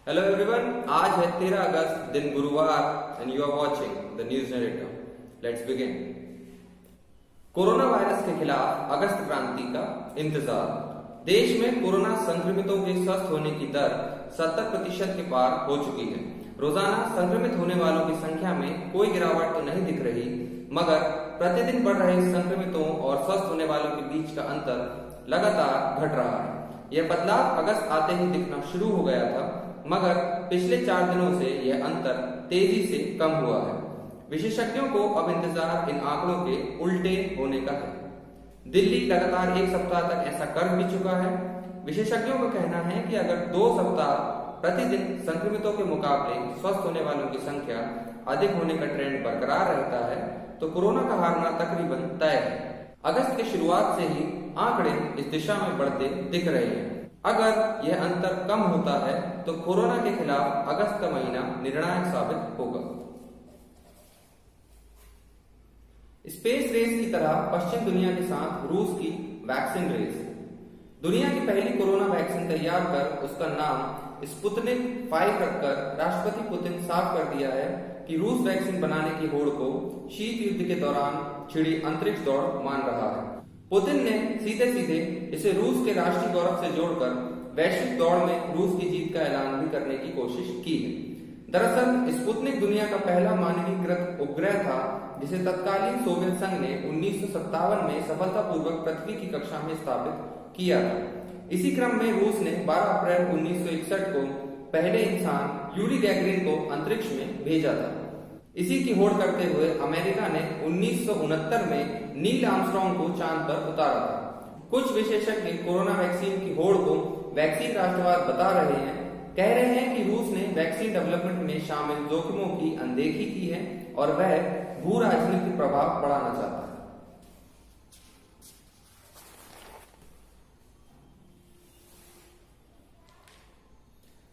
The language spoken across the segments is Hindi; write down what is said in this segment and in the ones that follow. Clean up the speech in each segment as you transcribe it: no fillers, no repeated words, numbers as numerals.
हेलो एवरीवन, आज है 13 अगस्त दिन गुरुवार and you are watching the news narrator. Let's begin. Corona virus के खिलाफ अगस्त क्रांति का इंतजार। देश में कोरोना संक्रमितों के स्वस्थ होने की दर 70% के पार हो चुकी है। रोजाना संक्रमित होने वालों की संख्या में कोई गिरावट तो नहीं दिख रही, मगर प्रतिदिन बढ़ रहे संक्रमितों और स्वस्थ होने वालों के बीच का अंतर लगातार घट रहा है। यह बदलाव अगस्त आते ही दिखना शुरू हो गया था, मगर पिछले 4 दिनों से यह अंतर तेजी से कम हुआ है। विशेषज्ञों को अब इंतजार इन आंकड़ों के उल्टे होने का है। दिल्ली लगातार 1 सप्ताह तक ऐसा कर भी चुका है। विशेषज्ञों का कहना है कि अगर 2 सप्ताह प्रतिदिन संक्रमितों के मुकाबले स्वस्थ होने वालों की संख्या अधिक होने का ट्रेंड बरकरार रहता है तो कोरोना का हारना तकरीबन तय है। अगस्त की शुरुआत से ही आंकड़े इस दिशा में बढ़ते दिख रहे हैं। अगर यह अंतर कम होता है तो कोरोना के खिलाफ अगस्त का महीना निर्णायक साबित होगा। स्पेस रेस की तरह पश्चिम दुनिया के साथ रूस की वैक्सीन रेस। दुनिया की पहली कोरोना वैक्सीन तैयार कर उसका नाम स्पुतनिक 5 रखकर राष्ट्रपति पुतिन साफ कर दिया है कि रूस वैक्सीन बनाने की होड़ को शीत युद्ध के दौरान छिड़ी अंतरिक्ष दौड़ मान रहा है। पुतिन ने सीधे सीधे इसे रूस के राष्ट्रीय गौरव से जोड़कर वैश्विक दौड़ में रूस की जीत का ऐलान भी करने की कोशिश की है। दरअसल स्पुतनिक दुनिया का पहला मानवीकृत उपग्रह था जिसे तत्कालीन सोवियत संघ ने 1957 में सफलतापूर्वक पृथ्वी की कक्षा में स्थापित किया था। इसी क्रम में रूस ने 12 अप्रैल 1961 को पहले इंसान यूरी गैगरिन को अंतरिक्ष में भेजा था। इसी की होड़ करते हुए अमेरिका ने 1969 में नील आर्मस्ट्रांग को चांद पर उतारा था। कुछ विशेषज्ञ कोरोना वैक्सीन की होड़ को वैक्सीन राष्ट्रवाद बता रहे हैं। कह रहे हैं कि रूस ने वैक्सीन डेवलपमेंट में शामिल जोखिमों की अनदेखी की है और वह भू राजनीतिक प्रभाव बढ़ाना चाहता है।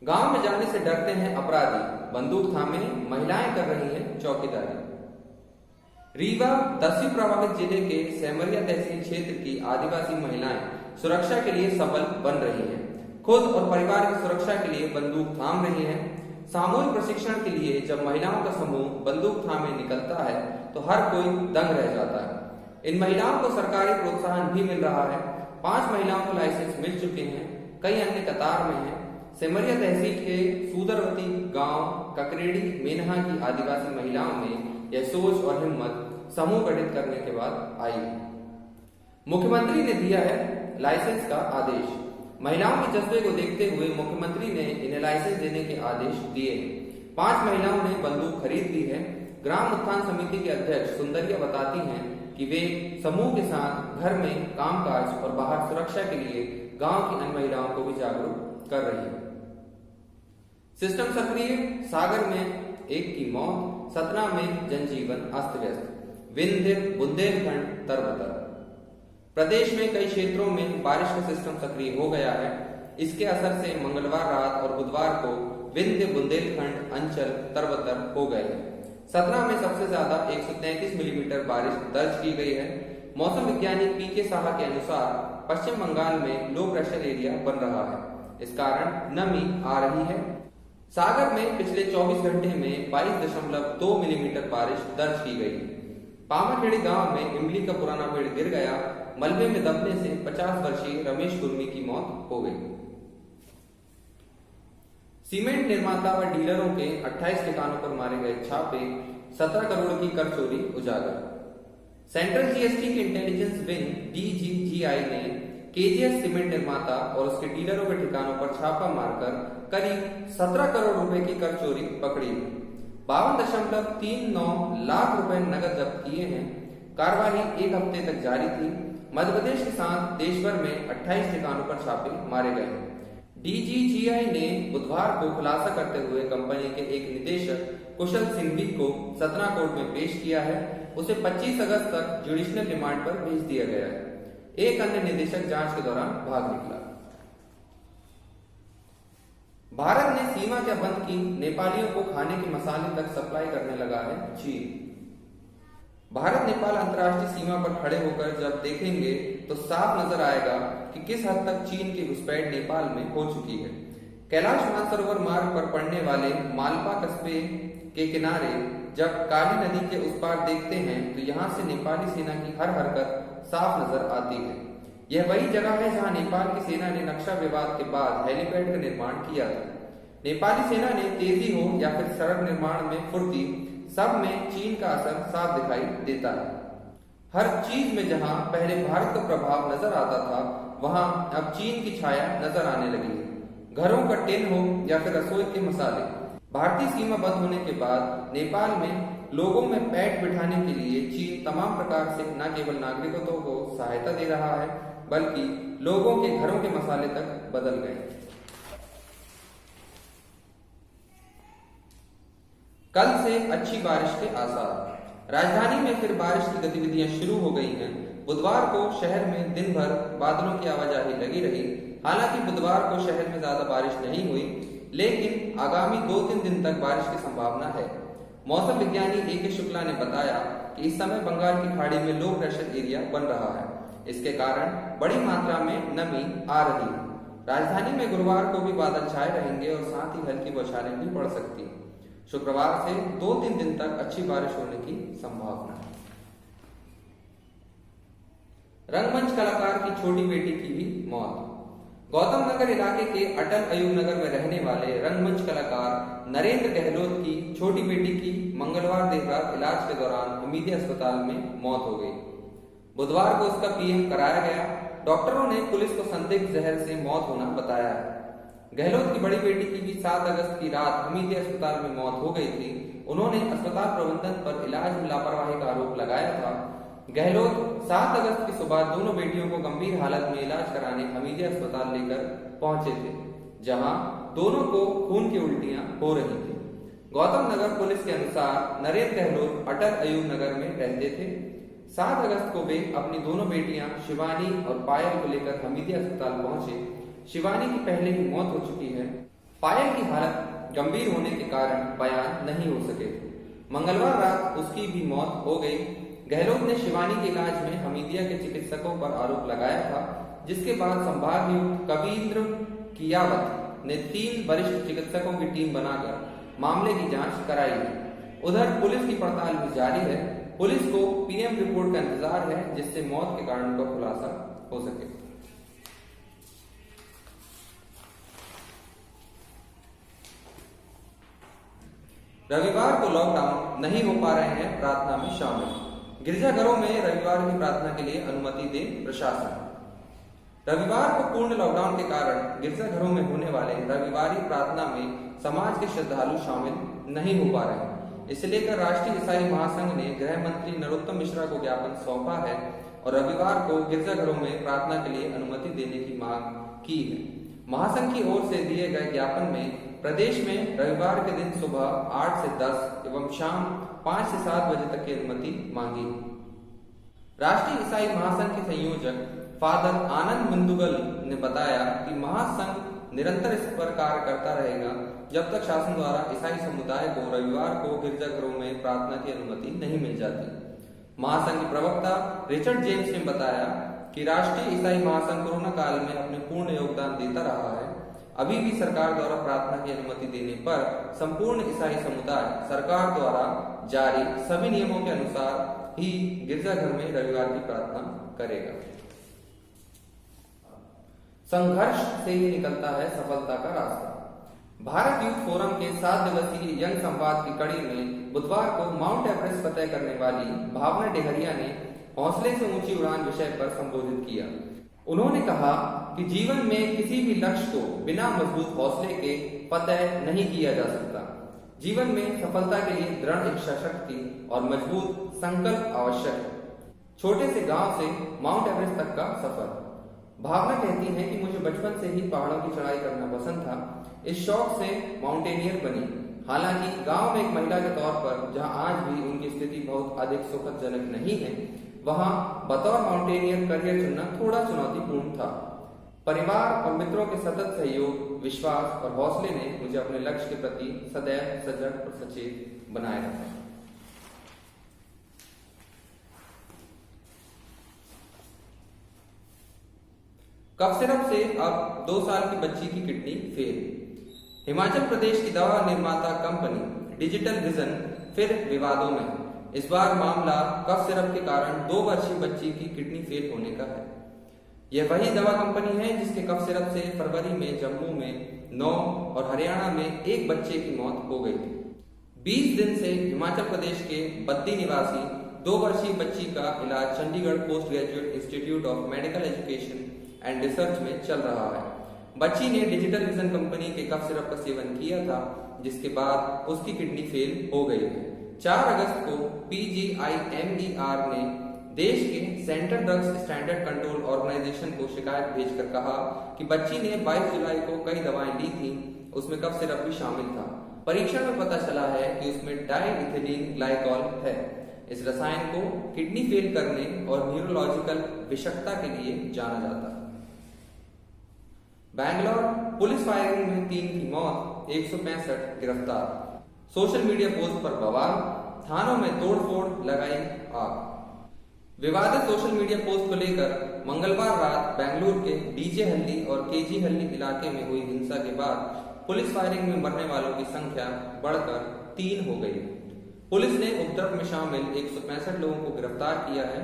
गांव में जाने से डरते हैं अपराधी, बंदूक थामे महिलाएं कर रही हैं चौकीदारी। रीवा 10वीं प्रभावित जिले के सेमरिया तहसील क्षेत्र की आदिवासी महिलाएं सुरक्षा के लिए सबल बन रही हैं। खुद और परिवार की सुरक्षा के लिए बंदूक थाम रही हैं। सामूहिक प्रशिक्षण के लिए जब महिलाओं का समूह बंदूक थामे निकलता है तो हर कोई दंग रह जाता है। इन महिलाओं को सरकारी प्रोत्साहन भी मिल रहा है। 5 महिलाओं को लाइसेंस मिल चुके हैं, कई अन्य कतार में हैं। सेमरिया तहसील के सूदरवती गांव ककरेड़ी मेनहा की आदिवासी महिलाओं में यह सोच और हिम्मत समूह गठित करने के बाद आई है। मुख्यमंत्री ने दिया है लाइसेंस का आदेश। महिलाओं के जज्बे को देखते हुए मुख्यमंत्री ने इन्हें लाइसेंस देने के आदेश दिए हैं। 5 महिलाओं ने बंदूक खरीद ली है। ग्राम उत्थान समिति के अध्यक्ष सुंदरिया बताती हैं कि वे समूह के साथ घर में कामकाज और बाहर सुरक्षा के लिए गांव की अन्य महिलाओं को भी जागरूक कर रही है। सिस्टम सक्रिय, सागर में 1 की मौत, सतना में जनजीवन अस्त व्यस्त, विंध्य बुंदेलखंड तरबतर। प्रदेश में कई क्षेत्रों में बारिश का सिस्टम सक्रिय हो गया है। इसके असर से मंगलवार रात और बुधवार को विंध्य बुंदेलखंड अंचल तरबतर हो गए हैं। सतना में सबसे ज्यादा 133 मिलीमीटर बारिश दर्ज की गई है। मौसम विज्ञानी पीके साहा के अनुसार पश्चिम बंगाल में लो प्रेशर एरिया बन रहा है, इस कारण नमी आ रही है। सागर में पिछले 24 घंटे में 22.2 मिलीमीटर बारिश दर्ज की गई। पामाखेड़ी गांव में इमली का पुराना पेड़ गिर गया। मलबे में दबने से 50 वर्षीय रमेश कुर्मी की मौत हो गई। सीमेंट निर्माता व डीलरों के 28 ठिकानों पर मारे गए छापे, 17 करोड़ की कर चोरी उजागर। सेंट्रल जीएसटी के इंटेलिजेंस विंग DGGI ने केजीएस सीमेंट निर्माता और उसके डीलरों के ठिकानों पर छापा मारकर करीब 17 करोड़ रुपए की कर चोरी पकड़ी। 52.39 लाख रुपए नकद जब्त किए हैं। कार्रवाई 1 हफ्ते तक जारी थी। मध्य प्रदेश के साथ देश भर में 28 ठिकानों पर छापे मारे गए। DGGI ने बुधवार को खुलासा करते हुए कंपनी के एक निदेशक कुशल सिंघवी को सतना कोर्ट में पेश किया है। उसे 25 अगस्त तक जुडिशनल रिमांड पर भेज दिया गया है। एक अन्य निदेशक जांच के दौरान भाग निकला। भारत ने सीमा क्या बंद की, नेपालियों को खाने के मसाले तक सप्लाई करने लगा है चीन। भारत नेपाल अंतर्राष्ट्रीय सीमा पर खड़े होकर जब देखेंगे तो साफ नजर आएगा कि किस हद तक चीन की घुसपैठ नेपाल में हो चुकी है। कैलाश मानसरोवर मार्ग पर पड़ने वाले मालपा कस्बे के किनारे जब काली नदी के उस पार देखते हैं तो यहाँ से नेपाली सेना की हर हरकत साफ नजर आती है। यह वही जगह है जहाँ नेपाल की सेना ने नक्शा विवाद के बाद हेलीपैड का निर्माण किया था। नेपाली सेना ने तेजी हो या फिर सड़क निर्माण में फुर्ती, सब में चीन का असर साफ दिखाई देता है। हर चीज में जहां पहले भारत का प्रभाव नजर आता था, वहां अब चीन की छाया नजर आने लगी है। घरों का टिन हो या फिर रसोई के मसाले, भारतीय सीमा बंद होने के बाद नेपाल में लोगों में पैठ बिठाने के लिए चीन तमाम प्रकार से न केवल नागरिकों को सहायता दे रहा है, बल्कि लोगों के घरों के मसाले तक बदल गए। कल से अच्छी बारिश के आसार, राजधानी में फिर बारिश की गतिविधियां शुरू हो गई हैं। बुधवार को शहर में दिन भर बादलों की आवाजाही लगी रही। हालांकि बुधवार को शहर में ज्यादा बारिश नहीं हुई, लेकिन आगामी 2-3 दिन तक बारिश की संभावना है। मौसम विज्ञानी ए.के. शुक्ला ने बताया कि इस समय बंगाल की खाड़ी में लो प्रेशर एरिया बन रहा है। इसके कारण बड़ी मात्रा में नमी आ रही है। राजधानी में गुरुवार को भी बादल छाए रहेंगे और साथ ही हल्की बौछारें भी पड़ सकती हैं। शुक्रवार से 2-3 दिन तक अच्छी बारिश होने की संभावना है। रंगमंच कलाकार की छोटी बेटी की भी मौत। गौतम नगर इलाके के अटल अयूब नगर में रहने वाले रंगमंच कलाकार नरेंद्र गहलोत की छोटी बेटी की मंगलवार देर रात इलाज के दौरान हमीदिया अस्पताल में मौत हो गई। बुधवार को उसका पीएम कराया गया। डॉक्टरों ने पुलिस को संदिग्ध जहर से मौत होना बताया है। गहलोत की बड़ी बेटी की भी 7 अगस्त की रात हमीदिया अस्पताल में मौत हो गई थी। उन्होंने अस्पताल प्रबंधन पर इलाज में लापरवाही का आरोप लगाया था। गहलोत 7 अगस्त की सुबह दोनों बेटियों को गंभीर हालत में इलाज कराने हमीदिया अस्पताल लेकर पहुंचे थे, जहां दोनों को खून की उल्टियां हो रही थी। गौतम नगर पुलिस के अनुसार नरेंद्र गहलोत अटल अयूब नगर में रहते थे। 7 अगस्त को वे अपनी दोनों बेटियां शिवानी और पायल को लेकर हमीदिया अस्पताल पहुंचे। शिवानी की पहले ही मौत हो चुकी है। पायल की हालत गंभीर होने के कारण बयान नहीं हो सके थे। मंगलवार रात उसकी भी मौत हो गई। गहलोत ने शिवानी के इलाज में हमीदिया के चिकित्सकों पर आरोप लगाया था, जिसके बाद संभागायुक्त कवींद्र कियावत ने 3 वरिष्ठ चिकित्सकों की टीम बनाकर मामले की जांच कराई है। उधर पुलिस की पड़ताल भी जारी है। पुलिस को पीएम रिपोर्ट का इंतजार है, जिससे मौत के कारण का खुलासा हो सके। रविवार को लॉकडाउन, नहीं हो पा रहे हैं प्रार्थना में शामिल। गिरजाघरों में रविवार की प्रार्थना के लिए अनुमति दे प्रशासन। रविवार को पूर्ण लॉकडाउन के कारण गिरजाघरों में होने वाले रविवारी प्रार्थना में समाज के श्रद्धालु शामिल नहीं हो पा रहे हैं। इसे लेकर राष्ट्रीय ईसाई महासंघ ने गृह मंत्री नरोत्तम मिश्रा को ज्ञापन सौंपा है और रविवार को गिरजाघरों में प्रार्थना के लिए अनुमति देने की मांग की है। महासंघ की ओर से दिए गए ज्ञापन में प्रदेश में रविवार के दिन सुबह 8 से 10 एवं शाम 5 से 7 बजे तक की अनुमति मांगी। राष्ट्रीय ईसाई महासंघ के संयोजक फादर आनंद मुंदुगल ने बताया कि महासंघ निरंतर इस पर कार्य करता रहेगा जब तक शासन द्वारा ईसाई समुदाय को रविवार को गिरजाघरों में प्रार्थना की अनुमति नहीं मिल जाती। महासंघ के प्रवक्ता रिचर्ड जेम्स ने बताया कि राष्ट्रीय ईसाई महासंघ कोरोना काल में अपने पूर्ण योगदान देता रहा है। अभी भी सरकार द्वारा प्रार्थना की अनुमति देने पर संपूर्ण ईसाई समुदाय सरकार द्वारा जारी सभी नियमों के अनुसार ही गिरजाघर में रविवार की प्रार्थना करेगा। संघर्ष से ही निकलता है सफलता का रास्ता। भारत यूथ फोरम के 7 दिवसीय यंग संवाद की कड़ी में बुधवार को माउंट एवरेस्ट फतह करने वाली भावना डेहरिया ने हौसले से ऊंची उड़ान विषय पर संबोधित किया। उन्होंने कहा कि जीवन में किसी भी लक्ष्य को बिना मजबूत हौसले के फतह नहीं किया जा सकता। जीवन में सफलता के लिए दृढ़ इच्छा शक्ति और मजबूत संकल्प आवश्यक है। छोटे से गांव से माउंट एवरेस्ट तक का सफर। भावना कहती है कि मुझे बचपन से ही पहाड़ों की चढ़ाई करना पसंद था। इस शौक से माउंटेनियर बनी। हालांकि गांव में एक महिला के तौर पर जहां आज भी उनकी स्थिति बहुत अधिक सुखदजनक नहीं है, वहां बतौर माउंटेनियर करियर चुनना थोड़ा चुनौतीपूर्ण था। परिवार और मित्रों के सतत सहयोग, विश्वास और हौसले ने मुझे अपने लक्ष्य के प्रति सदैव सजग और सचेत बनाए रखा। कफ सिरप से अब 2 साल की बच्ची की किडनी फेल। हिमाचल प्रदेश की दवा निर्माता कंपनी डिजिटल विजन फिर विवादों में है। इस बार मामला कफ सिरप के कारण 2 वर्षीय बच्ची की किडनी फेल होने का है। यह वही दवा कंपनी है जिसके कफ सिरप से फरवरी में जम्मू में 9 और हरियाणा में 1 बच्चे की मौत हो गई थी। 20 दिन से हिमाचल प्रदेश के बद्दी निवासी 2 वर्षीय बच्ची का इलाज Chandigarh post graduate institute of medical education and research में चल रहा है। बच्ची ने डिजिटल विजन कंपनी के कफ सिरप का सेवन किया था, जिसके बाद उसकी किडनी फेल हो गई है। 4 अगस्त को PGIMER ने देश के central drugs standard control organisation को शिकायत भेजकर कहा कि बच्ची ने 22 जुलाई को कई दवाएं ली थी, उसमें कफ सिरप भी शामिल था। परीक्षण में पता चला है कि उसमें डाइइथिलीन ग्लाइकॉल है। इस रसायन को किडनी फेल करने और न्यूरोलॉजिकल विषाक्तता के लिए जाना जाता है। बैंगलोर पुलिस फायरिंग में 3 की मौत, 165 गिरफ्तार। सोशल मीडिया पोस्ट पर बवाल, थानों में तोड़फोड़, लगाई आग। विवादित सोशल मीडिया पोस्ट को लेकर मंगलवार रात बेंगलुरु के डीजे हल्ली और केजी हल्ली इलाके में हुई हिंसा के बाद पुलिस फायरिंग में मरने वालों की संख्या बढ़कर 3 हो गई। पुलिस ने उपद्रव में शामिल 165 लोगों को गिरफ्तार किया है।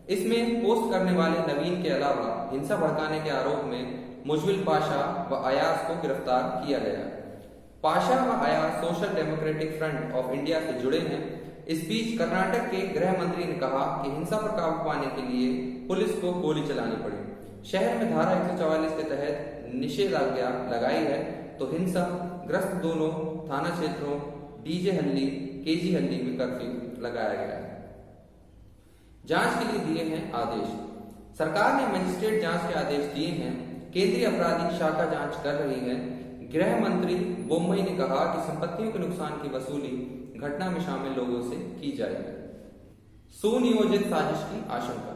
इसमें पोस्ट करने वाले नवीन के अलावा हिंसा भड़काने के आरोप में मुजविल पाशा व अयाज को गिरफ्तार किया गया। पाशा व Ayaz social democratic front of India से जुड़े हैं। इस बीच कर्नाटक के गृह मंत्री ने कहा कि हिंसा पर काबू पाने के लिए पुलिस को गोली चलानी पड़ी। शहर में धारा 144 के तहत निषेधाज्ञा लगाई है, तो हिंसा ग्रस्त दोनों थाना क्षेत्रों डीजे हल्ली केजी हल्ली में कर्फ्यू लगाया गया है। जांच के लिए दिए हैं आदेश। सरकार ने मजिस्ट्रेट जांच के आदेश दिए हैं। केंद्रीय अपराधिक शाखा जांच कर रही है। गृह मंत्री बोम्मई ने कहा कि संपत्तियों के नुकसान की वसूली घटना में शामिल लोगों से की जाएगी। सुनियोजित साजिश की आशंका।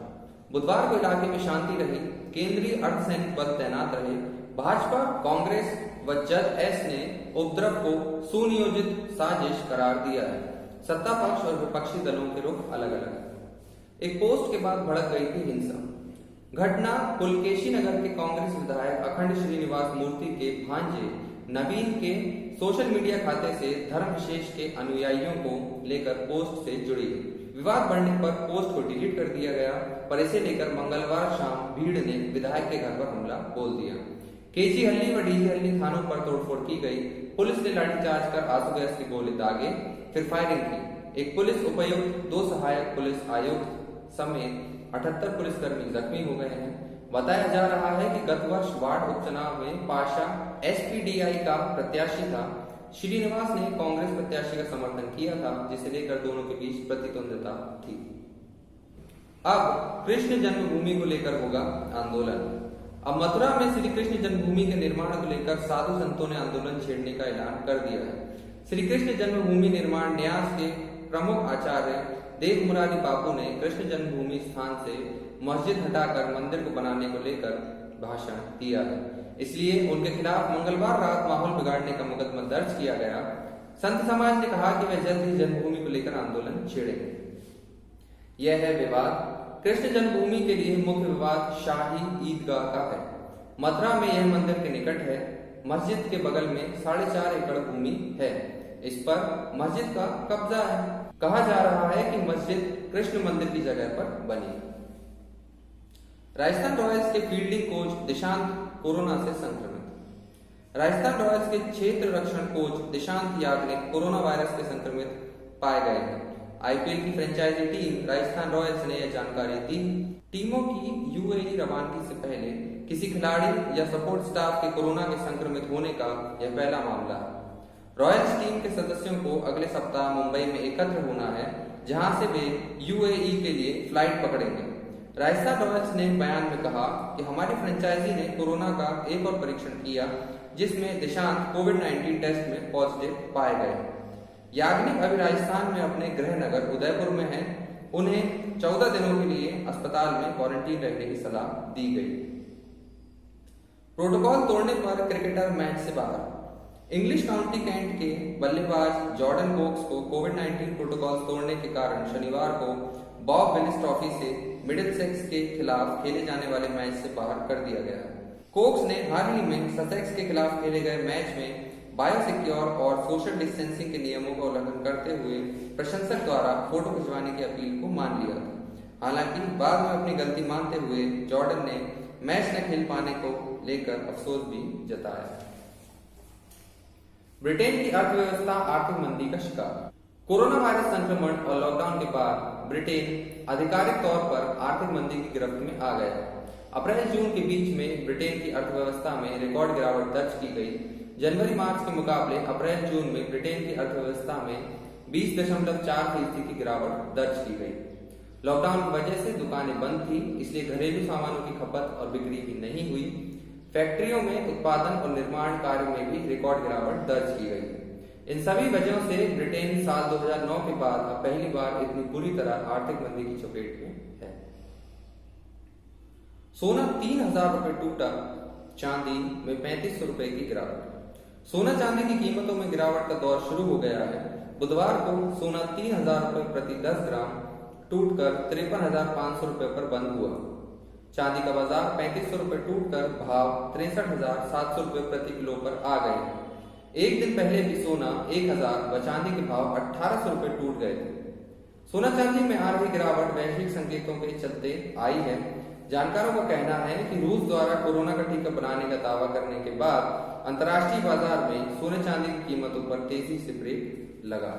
बुधवार को इलाके में शांति रही, केंद्रीय अर्धसैनिक बल तैनात रहे। भाजपा, कांग्रेस व जदएस ने उपद्रव को सुनियोजित साजिश करार दिया है। सत्ता पक्ष और विपक्षी दलों के रुख अलग अलग है। एक पोस्ट के बाद भड़क गई थी हिंसा। घटना पुलकेशी नगर के कांग्रेस विधायक अखंड श्रीनिवास मूर्ति के भांजे नवीन के सोशल मीडिया खाते से धर्म विशेष के अनुयायियों को लेकर पोस्ट से जुड़ी। विवाद बढ़ने पर पोस्ट को डिलीट कर दिया गया, पर इसे लेकर मंगलवार शाम भीड़ ने विधायक के घर पर हमला बोल दिया। केजी हल्ली व डीजी हल्ली थानों पर तोड़फोड़ की गई। पुलिस ने लाठीचार्ज कर आंसू गैस के गोले दागे, फिर फायरिंग की। एक पुलिस उपायुक्त, 2 सहायक पुलिस आयुक्त समेत 78 पुलिसकर्मी जख्मी हो गए हैं। बताया जा रहा है कि गत वर्ष वार्ड उपचुनाव में पाशा SPDI का प्रत्याशी था। श्रीनिवास ने कांग्रेस प्रत्याशी का समर्थन किया था, जिसे लेकर दोनों के बीच प्रतिद्वंद्विता थी। अब कृष्ण जन्मभूमि को लेकर होगा आंदोलन। अब मथुरा में श्री कृष्ण जन्मभूमि के निर्माण को लेकर साधु संतों ने आंदोलन छेड़ने का ऐलान कर दिया है। श्री कृष्ण जन्मभूमि निर्माण न्यास के प्रमुख आचार्य देव मुरारी बापू ने कृष्ण जन्मभूमि स्थान से मस्जिद हटाकर मंदिर को बनाने को लेकर भाषण दिया है। इसलिए उनके खिलाफ मंगलवार रात माहौल बिगाड़ने का मुकदमा दर्ज किया गया। संत समाज ने कहा कि वे जल्द ही जन्मभूमि को लेकर आंदोलन छेड़ेंगे। यह है विवाद। कृष्ण जन्मभूमि के लिए मुख्य विवाद शाही ईदगाह का है। मथुरा में यह मंदिर के निकट है। मस्जिद के बगल में 4.5 एकड़ भूमि है। इस पर मस्जिद का कब्जा है। कहा जा रहा है कि मस्जिद कृष्ण मंदिर की जगह पर बनी। राजस्थान रॉयल्स के फील्डिंग कोच दिशांत कोरोना से संक्रमित। राजस्थान रॉयल्स के क्षेत्र रक्षण coach Dishant Yagnik corona virus के संक्रमित पाए गए हैं। IPL की फ्रेंचाइजी टीम राजस्थान रॉयल्स ने यह जानकारी दी। टीमों की UAE रवानगी से पहले किसी खिलाड़ी या सपोर्ट स्टाफ के कोरोना के संक्रमित होने का यह पहला मामला है। रॉयल्स टीम के सदस्यों को अगले सप्ताह मुंबई में एकत्र होना है, जहां से वे UAE के लिए फ्लाइट पकड़ेंगे। राजस्थान रॉयल्स ने बयान में कहा कि हमारी फ्रेंचाइजी ने कोरोना का एक और परीक्षण किया, जिसमें दिशांत कोविड-19 टेस्ट में पॉजिटिव पाए गए। याग्निक अभी राजस्थान में अपने गृह नगर उदयपुर में हैं। उन्हें 14 दिनों के लिए अस्पताल में क्वारंटीन रहने की सलाह दी गई। प्रोटोकॉल तोड़ने पर क्रिकेटर मैच से बाहर। इंग्लिश काउंटी कैंट के बल्लेबाज जॉर्डन कोक्स को कोविड-19 प्रोटोकॉल तोड़ने के कारण शनिवार को बॉब विलिस ट्रॉफी से मिडिलसेक्स के खिलाफ खेले जाने वाले मैच से बाहर कर दिया गया। कोक्स ने हाल ही में ससेक्स के खिलाफ खेले गए मैच में बायोसिक्योर और सोशल डिस्टेंसिंग के नियमों का उल्लंघन करते हुए प्रशंसक द्वारा फोटो खिंचवाने की अपील को मान लिया था। हालांकि बाद में अपनी गलती मानते हुए जॉर्डन ने मैच न खेल पाने को लेकर अफसोस भी जताया। ब्रिटेन की अर्थव्यवस्था आर्थिक मंदी का शिकार। कोरोना वायरस संक्रमण और लॉकडाउन के बाद ब्रिटेन आधिकारिक तौर पर आर्थिक मंदी की गिरफ्त में आ गया। अप्रैल जून के बीच में ब्रिटेन की अर्थव्यवस्था में रिकॉर्ड गिरावट दर्ज की गई। जनवरी मार्च के मुकाबले अप्रैल जून में ब्रिटेन की अर्थव्यवस्था में 20.4% की गिरावट दर्ज की गई। लॉकडाउन की वजह से दुकानें बंद थी, इसलिए घरेलू सामानों की खपत और बिक्री भी नहीं हुई। फैक्ट्रियों में उत्पादन और निर्माण कार्य में भी रिकॉर्ड गिरावट दर्ज की गई। इन सभी वजहों से ब्रिटेन साल 2009 के बाद अब पहली बार इतनी बुरी तरह आर्थिक मंदी की चपेट में है। सोना 3000 रुपए टूटा, चांदी में 3500 रुपए की गिरावट। सोना चांदी की कीमतों में गिरावट का दौर शुरू हो गया है। बुधवार को सोना 3000 रुपए प्रति 10 ग्राम टूटकर 53,500 रुपए पर बंद हुआ। चांदी का बाजार 3500 रुपए टूटकर भाव 63,700 रुपए प्रति किलो पर आ गए। एक दिन पहले भी सोना 1000 व चांदी के भाव 1800 रुपए टूट गए थे। सोना चांदी में आ रही गिरावट वैश्विक संकेतों के चलते आई है। जानकारों का कहना है कि रूस द्वारा कोरोना का टीका बनाने का दावा करने के बाद अंतर्राष्ट्रीय बाजार में सोने चांदी की कीमतों पर तेजी से ब्रेक लगा।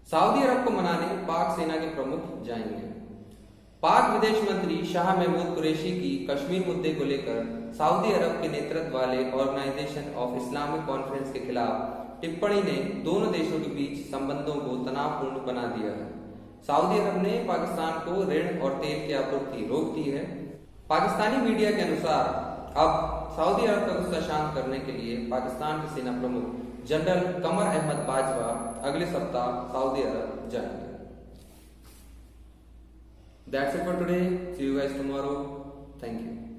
सऊदी अरब को मनाने पाक सेना के प्रमुख जाएंगे। पाक विदेश मंत्री शाह महमूद कुरैशी की कश्मीर मुद्दे को लेकर सऊदी अरब के नेतृत्व वाले ऑर्गेनाइजेशन ऑफ इस्लामिक कॉन्फ्रेंस के खिलाफ टिप्पणी ने दोनों देशों के बीच संबंधों को तनावपूर्ण बना दिया है। सऊदी अरब ने पाकिस्तान को ऋण और तेल की आपूर्ति रोक दी है। पाकिस्तानी मीडिया के अनुसार अब सऊदी अरब का गुस्सा शांत करने के लिए पाकिस्तान के सेना प्रमुख जनरल कमर अहमद बाजवा अगले सप्ताह सऊदी अरब जाएंगे। That's it for today. See you guys tomorrow. Thank you.